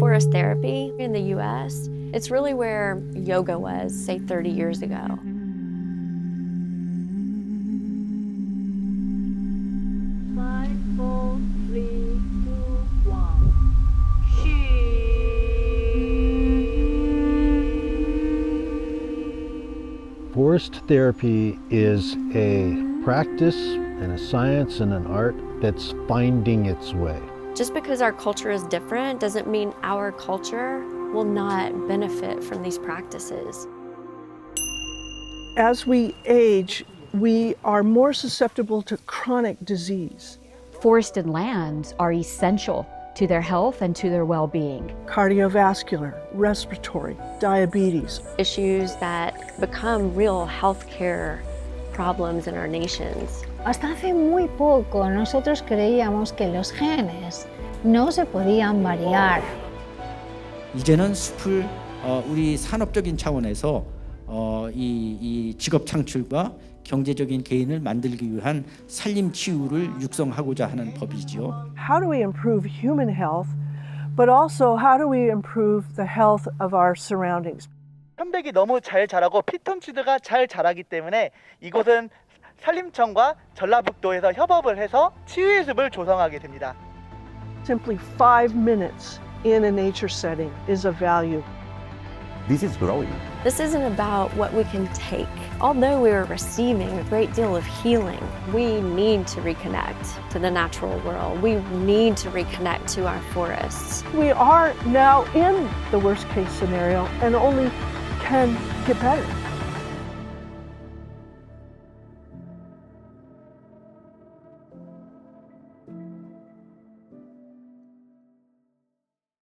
Forest therapy in the US, it's really where yoga was, say, 30 years ago. 5, 4, 3, 2, 1. Forest therapy is a practice and a science and an art that's finding its way. Just because our culture is different doesn't mean our culture will not benefit from these practices. As we age, we are more susceptible to chronic disease. Forested lands are essential to their health and to their well-being. Cardiovascular, respiratory, diabetes. Issues that become real healthcare problems in our nations. Hasta hace muy poco nosotros creíamos que los genes no se podían variar. 이제는 숲을 우리 산업적인 차원에서 이 직업 창출과 경제적인 개인을 만들기 위한 산림 치유를 육성하고자 하는 법이지요. How do we improve human health, but also how do we improve the health of our surroundings? 편백이 너무 잘 자라고 피톤치드가 잘 자라기 때문에 이곳은 산림청과 전라북도에서 협업을 해서 치유의 숲을 조성하게 됩니다. Simply 5 minutes in a nature setting is of value. This is growing. This isn't about what we can take. Although we are receiving a great deal of healing, we need to reconnect to the natural world. We need to reconnect to our forests. We are now in the worst case scenario and only can get better.